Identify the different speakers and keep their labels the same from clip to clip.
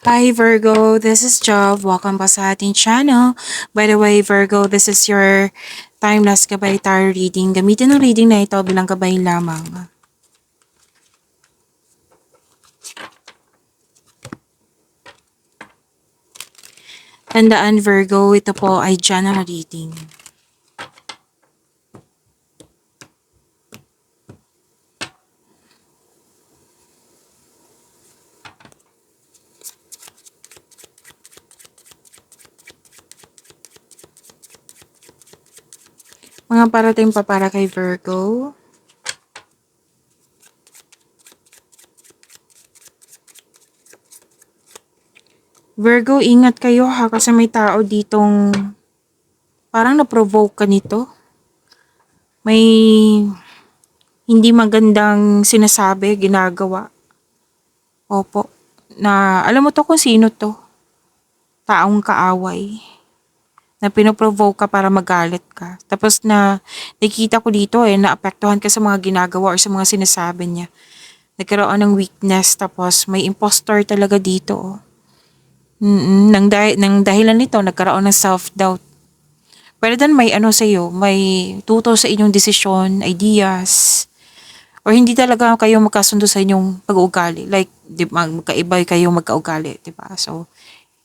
Speaker 1: Hi Virgo, this is Jove. Welcome pa sa ating channel. By the way, Virgo, this is your timeless gabay tarot reading. Gamitin ang reading na ito bilang gabay lamang. Tandaan Virgo, ito po ay general reading. Mga parating pa para kay Virgo. Virgo, ingat kayo ha kasi may tao ditong parang na-provoke ka nito. May hindi magandang sinasabi, ginagawa. Opo. Na alam mo to kung sino to. Taong kaaway. Na pinoprovoke ka para magalit ka. Tapos na nakikita ko dito naapektuhan ka sa mga ginagawa or sa mga sinasabi niya. Nagkaroon ng weakness tapos may impostor talaga dito. Nang dahilan nito, nagkaroon ng self-doubt. Pero then may sa'yo, may tuto sa inyong desisyon, ideas, or hindi talaga kayo magkasundo sa inyong pag-uugali. Like, magkaiba kayo magkaugali, di ba? So,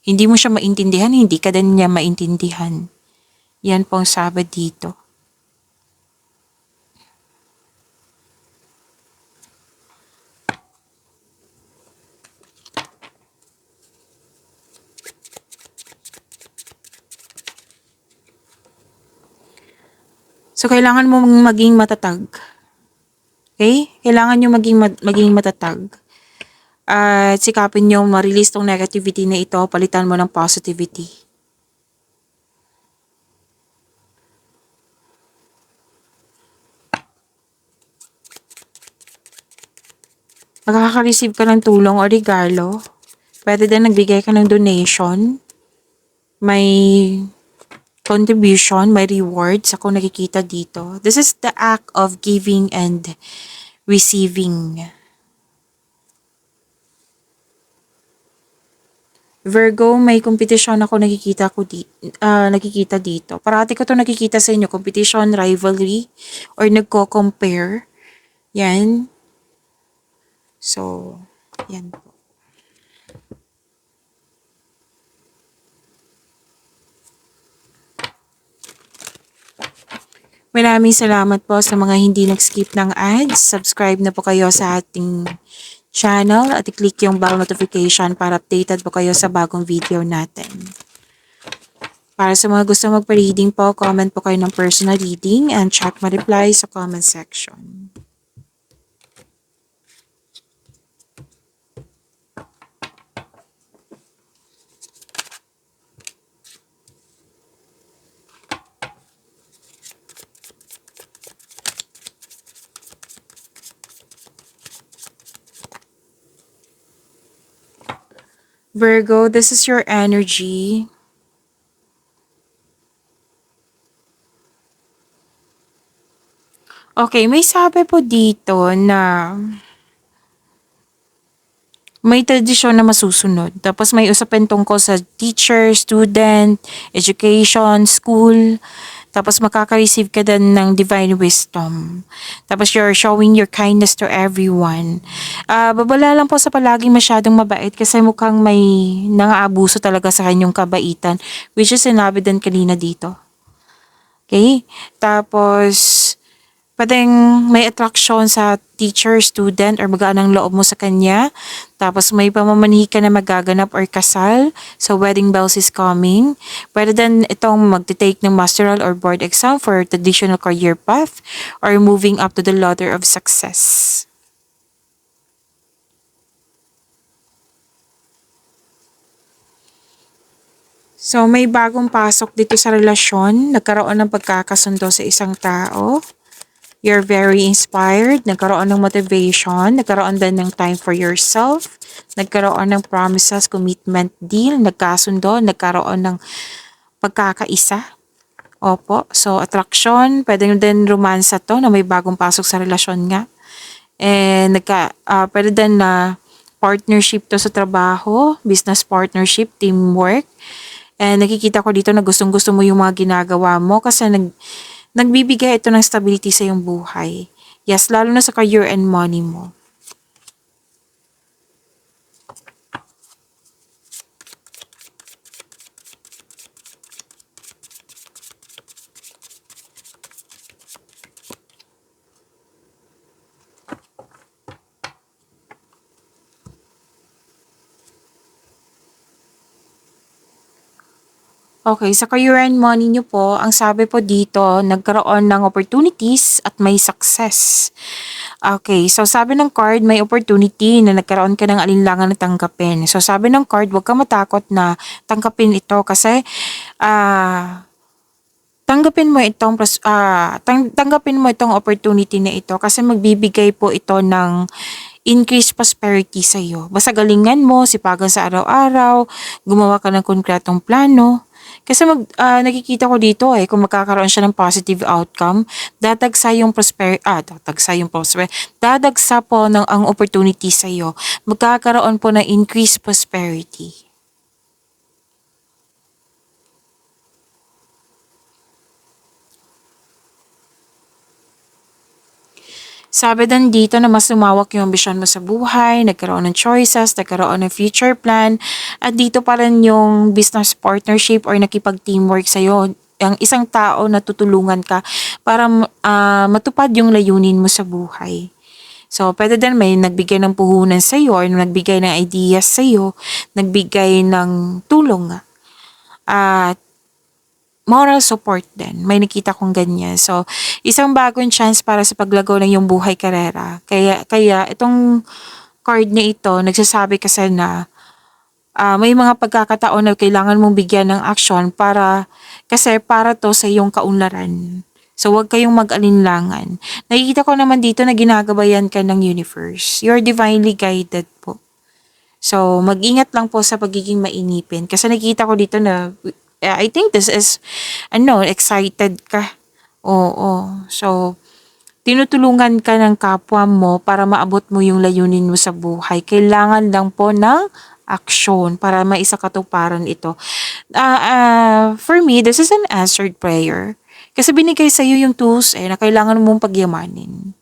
Speaker 1: hindi mo siya maintindihan, hindi ka din niya maintindihan. Yan pong sabi dito. So, kailangan mo maging matatag. Okay? Kailangan nyo maging matatag. At sikapin nyo ma-release tong negativity na ito, palitan mo ng positivity. Makaka-receive ka ng tulong o regalo. Pwede din nagbigay ka ng donation. May contribution, may rewards ako nakikita dito. This is the act of giving and receiving. Virgo, may competition ako nakikita dito. Parati ko to nakikita sa inyo, competition, rivalry, or nagko-compare. Yan. So, yan po. Maraming salamat po sa mga hindi nag-skip ng ads. Subscribe na po kayo sa ating channel at i-click yung bell notification para updated po kayo sa bagong video natin. Para sa mga gusto magpa-reading po, comment po kayo ng personal reading and check my reply sa comment section. Virgo, this is your energy. Okay, may sabi po dito na may tradisyon na masusunod. Tapos may usapin tungkol sa teacher, student, education, school. Tapos makaka-receive ka din ng divine wisdom. Tapos you're showing your kindness to everyone. Babala lang po sa palaging masyadong mabait kasi mukhang may nangaabuso talaga sa kanyang kabaitan. Which is sinabi din kanina dito. Okay? Tapos pwedeng may attraction sa teacher, student, or magaan ang loob mo sa kanya. Tapos may pamamanhi ka na magaganap or kasal. So wedding bells is coming. Pwede din itong magte-take ng masteral or board exam for traditional career path or moving up to the ladder of success. So may bagong pasok dito sa relasyon. Nagkaroon ng pagkakasundo sa isang tao. You're very inspired, nagkaroon ng motivation, nagkaroon din ng time for yourself, nagkaroon ng promises, commitment deal, nagkasundo, nagkaroon ng pagkakaisa. Opo, so attraction, pwede din romansa to na may bagong pasok sa relasyon nga. And pwede din na partnership to sa trabaho, business partnership, teamwork. And nakikita ko dito na gustong-gusto mo yung mga ginagawa mo kasi nagbibigay ito ng stability sa iyong buhay. Yes, lalo na sa career and money mo. Okay, sa career and money niyo po, ang sabi po dito, nagkaroon ng opportunities at may success. Okay, so sabi ng card, may opportunity na nagkaroon ka ng alinlangan na tanggapin. So sabi ng card, huwag ka matakot na tanggapin ito kasi tanggapin mo itong tanggapin mo itong opportunity na ito kasi magbibigay po ito ng increased prosperity sa iyo. Basta galingan mo, sipagan sa araw-araw, gumawa ka ng konkretong plano. Kasi nakikita ko dito kung magkakaroon siya ng positive outcome, dadagsa po ng ang opportunity sa iyo. Magkakaroon po ng increased prosperity. Sabi din dito na mas lumawak yung ambisyon mo sa buhay, nagkaroon ng choices, nagkaroon ng future plan, at dito pa rin yung business partnership or nakipag-teamwork sa'yo. Ang isang tao na tutulungan ka para matupad yung layunin mo sa buhay. So, pwede din may nagbigay ng puhunan sa'yo or nagbigay ng ideas sa'yo, nagbigay ng tulong. At moral support din. May nakita kong ganyan. So, isang bagong chance para sa paglago ng iyong buhay karera. Kaya itong card na ito, nagsasabi kasi na may mga pagkakataon na kailangan mong bigyan ng action kasi para to sa iyong kaunlaran. So, huwag kayong mag-alinlangan. Nakikita ko naman dito na ginagabayan ka ng universe. You're divinely guided po. So, mag-ingat lang po sa pagiging mainipin. Kasi nakikita ko dito na I think this is, excited ka. Oo. So, tinutulungan ka ng kapwa mo para maabot mo yung layunin mo sa buhay. Kailangan lang po ng aksyon para maisakatuparan ito. For me, this is an answered prayer. Kasi binigay sa iyo yung tools na kailangan mong pagyamanin.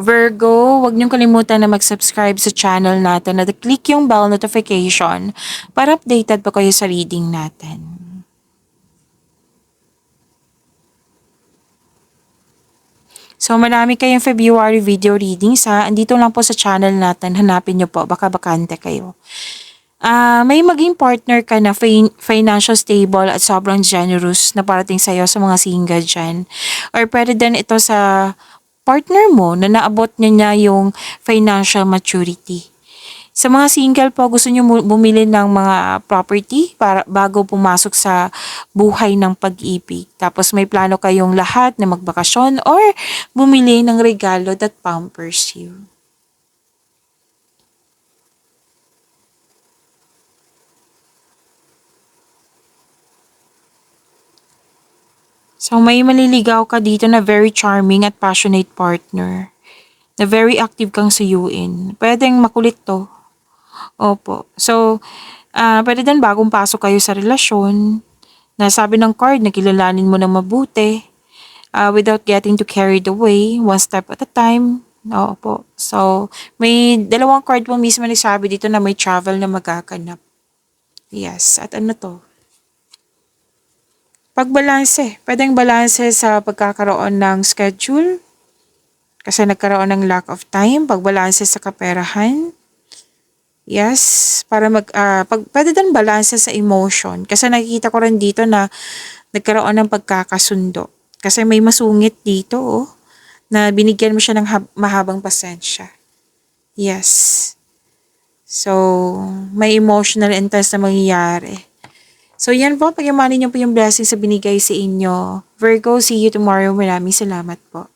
Speaker 1: Virgo, huwag niyong kalimutan na mag-subscribe sa channel natin at click yung bell notification para updated pa kayo sa reading natin. So, marami kayong February video readings andito lang po sa channel natin. Hanapin niyo po, baka bakante kayo. May maging partner ka na financial stable at sobrang generous na parating sa'yo sa mga single dyan. Or pwede din ito sa partner mo na naabot niya yung financial maturity. Sa mga single po, gusto niyo bumili ng mga property para bago pumasok sa buhay ng pag-ibig. Tapos may plano kayong lahat na magbakasyon or bumili ng regalo that pampers you. So may maliligaw ka dito na very charming at passionate partner. Na very active kang suyuin. Pwedeng makulit to. Opo. So, pwede din bagong pasok kayo sa relasyon. Na sabi ng card na kilalanin mo na mabuti. Without getting too carried away. One step at a time. Opo. So, may dalawang card po mismo nagsabi dito na may travel na magaganap. Yes. At ano to? Pagbalanse. Pwedeng balanse sa pagkakaroon ng schedule. Kasi nagkaroon ng lack of time. Pagbalanse sa kaperahan. Yes. Para pwede din balanse sa emotion. Kasi nakikita ko rin dito na nagkaroon ng pagkakasundo. Kasi may masungit dito na binigyan mo siya ng mahabang pasensya. Yes. So, may emotional intense na mangyayari. So yan po, pag niyo po yung blessings sa binigay sa inyo. Virgo, see you tomorrow. Maraming salamat po.